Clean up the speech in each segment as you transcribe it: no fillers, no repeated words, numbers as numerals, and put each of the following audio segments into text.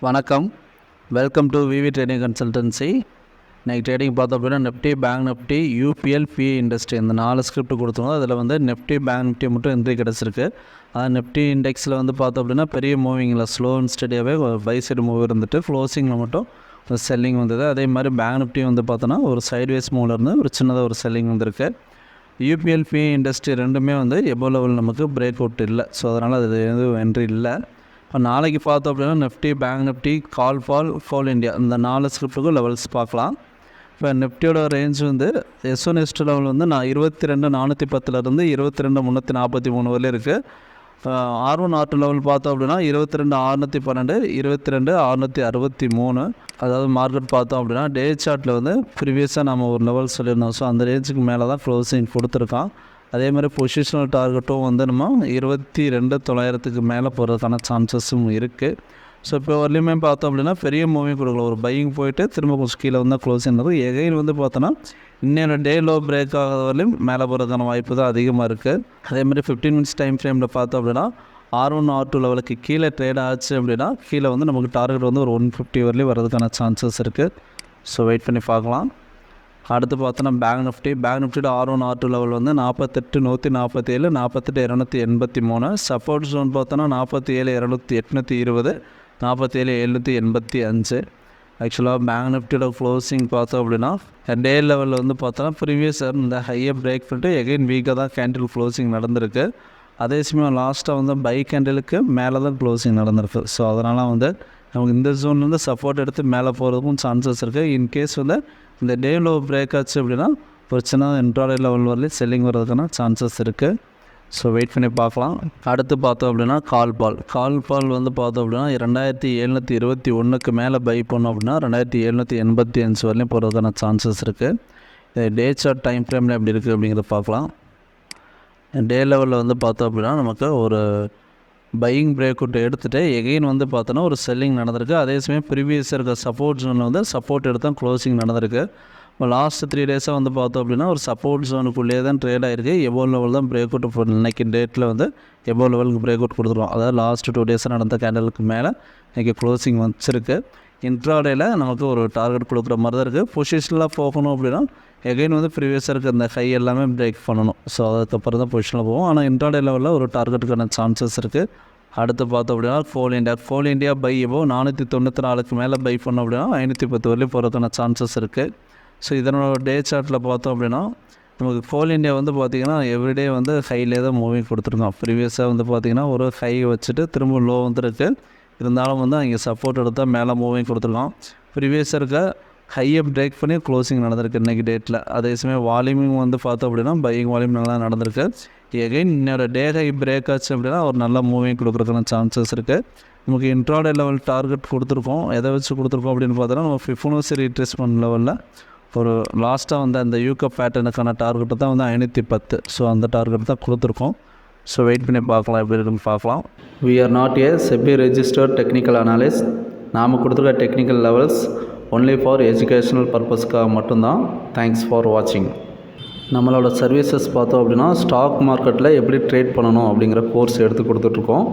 வணக்கம், welcome to VV trading consultancy. இன்றைக்கி trading பார்த்தோம் அப்படின்னா Nifty, bank Nifty, UPL, PE industry இந்த 4 ஸ்கிரிப்ட் கொடுத்துருவோம். அதில் வந்து நிஃப்டி, பேங்க் நிஃப்டி மட்டும் என்ட்ரி கிடச்சிருக்கு. அதாவது நிஃப்டி இண்டெக்ஸில் வந்து பார்த்தோம் அப்படின்னா பெரிய மூவிங்கில் ஸ்லோ அண்ட் ஸ்டடியாகவே பை சைடு மூவ் இருந்துட்டு க்ளோசிங்கில் மட்டும் ஒரு செல்லிங் வந்தது. அதே மாதிரி பேங்க் நிஃப்டி வந்து பார்த்தோன்னா ஒரு சைட்வேஸ் மூவில் இருந்து ஒரு சின்னதாக ஒரு செல்லிங் வந்திருக்கு. யூபிஎல், பிஇ இண்டஸ்ட்ரி ரெண்டுமே வந்து எபோ லெவல் நமக்கு பிரேக் அவுட் இல்லை. ஸோ அதனால் அது எதுவும் என்ட்ரி இல்லை. இப்போ நாளைக்கு பார்த்தோம் அப்படின்னா நிஃப்டி, பேங்க் நிஃப்டி, கோல் இண்டியா இந்த 4 ஸ்கிரிப்ட்டுக்கும் லெவல்ஸ் பார்க்கலாம். இப்போ நிஃப்டியோட ரேஞ்ச் வந்து S1 S2 லெவல் வந்து 22,410 22,343 வரையும் இருக்குது. R1 R2 லெவல் பார்த்தோம் அப்படின்னா 22,612 22,663. அதாவது மார்க்கெட் பார்த்தோம் அப்படின்னா டே சார்ட்டில் வந்து ப்ரீவியஸாக நம்ம ஒரு லெவல் சொல்லியிருந்தோம். ஸோ அந்த ரேஞ்சுக்கு மேலே தான் க்ளோசிங் கொடுத்துருக்கான். அதே மாதிரி பொசிஷனல் டார்கெட்டும் வந்து நம்ம 22,900 மேலே போகிறதுக்கான சான்சஸும் இருக்குது. ஸோ இப்போ வரலையுமே பார்த்தோம் அப்படின்னா பெரிய மூவிங் கொடுக்கல. ஒரு பையிங் போயிட்டு திரும்ப கொஞ்சம் கீழே வந்து க்ளோசிங் இருக்குது. எகைன் வந்து பார்த்தோன்னா இன்னொரு டே லோ பிரேக் ஆகாத வரலையும் மேலே போகிறதுக்கான வாய்ப்பு தான் அதிகமாக இருக்குது. அதேமாதிரி 15 மினிட்ஸ் டைம் ஃப்ரேமில் பார்த்தோம் அப்படின்னா R1 R2 லெவலுக்கு கீழே ட்ரேட் ஆச்சு அப்படின்னா கீழே வந்து நமக்கு டார்கெட் வந்து ஒரு 150 வரலையும் வரதுக்கான சான்சஸ் இருக்குது. ஸோ வெயிட் பண்ணி பார்க்கலாம். அடுத்து பார்த்தோன்னா பேங்க் நிஃப்டியோட R1 R2 லெவல் வந்து 48,147 48,283. சப்போர்ட் ஜோன் பார்த்தோன்னா 47,820 47,785. ஆக்சுவலாக பேங்க் நிஃப்டியோட க்ளோசிங் பார்த்தோம் அப்படின்னா டே லெவலில் வந்து பார்த்தோன்னா ப்ரீவியஸ் இந்த ஹையை பிரேக் பண்ணிட்டு எகைன் வீக்காக தான் கேண்டில் க்ளோசிங் நடந்திருக்கு. அதே சமயம் லாஸ்ட்டாக வந்து பை கேண்டிலுக்கு மேலே தான் க்ளோசிங் நடந்திருக்கு. ஸோ அதனால் வந்து நமக்கு இந்த ஜோன்லேருந்து சப்போர்ட் எடுத்து மேலே போகிறதுக்கும் சான்சஸ் இருக்குது. இன்கேஸ் வந்து இந்த டே லோ பிரேக் ஆச்சு அப்படின்னா ஒரு சின்ன இன்ட்ராடே லெவல் வரலையும் செல்லிங் வர்றதுக்கான சான்சஸ் இருக்குது. ஸோ வெயிட் பண்ணி பார்க்கலாம். அடுத்து பார்த்தோம் அப்படின்னா கால் பால் வந்து பார்த்தோம் அப்படின்னா 2,721 மேலே பை பண்ணோம் அப்படின்னா 2,785 வரலையும் போகிறதுக்கான சான்சஸ் இருக்குது. டே சார்ட் டைம் ஃப்ரேமில் எப்படி இருக்குது அப்படிங்கிறத பார்க்கலாம். டே லெவலில் வந்து பார்த்தோம் அப்படின்னா நமக்கு ஒரு பையிங் பிரேக் அவுட் எடுத்துகிட்டு எகெயின் வந்து பார்த்தோன்னா ஒரு செல்லிங் நடந்திருக்கு. அதே சமயம் ப்ரீவியஸாக இருக்க சப்போர்ட் ஜோனில் வந்து சப்போர்ட் எடுத்தால் க்ளோசிங் நடந்திருக்கு. இப்போ லாஸ்ட் 3 டேஸாக வந்து பார்த்தோம் அப்படின்னா ஒரு சப்போர்ட் ஜோனுக்குள்ளேயே தான் ட்ரேட் ஆகிருக்கு. எபோ லெவல் தான் பிரேக் அவுட் இன்றைக்கி டேட்டில் வந்து எபோ லெவலுக்கு பிரேக் அவுட் கொடுத்துருவோம். அதாவது லாஸ்ட் 2 டேஸாக நடந்த கேண்டலுக்கு மேலே இன்றைக்கி க்ளோசிங் வச்சிருக்கு. இன்ட்ராடேயில் நமக்கு ஒரு டார்கெட் கொடுக்குற மாதிரி தான் இருக்குது. பொசிஷனலாக போகணும் அப்படின்னா எகைன் வந்து ப்ரீவியஸாக இருக்க இந்த ஹை எல்லாமே பிரேக் பண்ணணும். ஸோ அதுக்கப்புறம் தான் பொசிஷனில் போகும். ஆனால் இன்ட்ராடே லெவலில் ஒரு டார்கெட்டுக்கான சான்சஸ் இருக்குது. அடுத்து பார்த்தோம் அப்படின்னா கோல் இண்டியா பை எபோ 494 மேலே பை பண்ணோம் அப்படின்னா 510 வரலையும் போகிறதுக்கான சான்சஸ் இருக்குது. ஸோ இதனோட டே சார்ட்டில் பார்த்தோம் அப்படின்னா நமக்கு கோல் இண்டியா வந்து பார்த்திங்கன்னா எவ்ரிடே வந்து ஹைலே தான் மூவிங் கொடுத்துருக்கோம். ப்ரீவியஸாக வந்து பார்த்திங்கன்னா ஒரு ஹை வச்சுட்டு திரும்ப லோ வந்துருக்கு. இருந்தாலும் வந்து அங்கே சப்போர்ட் எடுத்தால் மேலே மூவிங் கொடுத்துருக்கோம். ப்ரீவியஸாக இருக்க ஹையை பிரேக் பண்ணி க்ளோசிங் நடந்திருக்கு இன்றைக்கி டேட்டில். அதே சமயம் வால்யூமிங் வந்து பார்த்தோம் அப்படின்னா பையிங் வால்யூம் நல்லா நடந்திருக்கு. எகைன் இன்னொரு டே ஹை பிரேக் ஆச்சு அப்படின்னா ஒரு நல்ல மூவிங் கொடுக்குறதுக்கான சான்சஸ் இருக்குது. நமக்கு இன்ட்ராடே லெவல் டார்கெட் கொடுத்துருக்கோம். எதை வச்சு கொடுத்துருக்கோம் அப்படின்னு பார்த்தோன்னா நம்ம ஃபிபோனச்சி ரீட்ரேஸ்மெண்ட் லெவலில் ஒரு லாஸ்ட்டாக வந்து அந்த யூகப் பேட்டர்னுக்கான டார்கெட்டு தான் வந்து 510. ஸோ அந்த டார்கெட் தான் கொடுத்துருக்கோம். ஸோ வெயிட் பண்ணி பார்க்கலாம், எப்படி இருக்குன்னு பார்க்கலாம். We are not a SEBI registered technical analyst. நாம் கொடுத்துருக்க technical levels only for educational பர்பஸ்க்காக மட்டும்தான். தேங்க்ஸ் ஃபார் வாட்சிங். நம்மளோட சர்வீசஸ் பார்த்தோம் அப்படின்னா ஸ்டாக் மார்க்கெட்டில் எப்படி ட்ரேட் பண்ணணும் அப்படிங்கிற கோர்ஸ் எடுத்து கொடுத்துட்ருக்கோம்.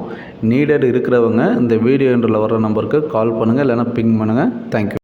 நீடட் இருக்கிறவங்க இந்த வீடியோ என்ட்ரில் வர நம்பருக்கு கால் பண்ணுங்கள், இல்லைனா பிங் பண்ணுங்கள். தேங்க்யூ.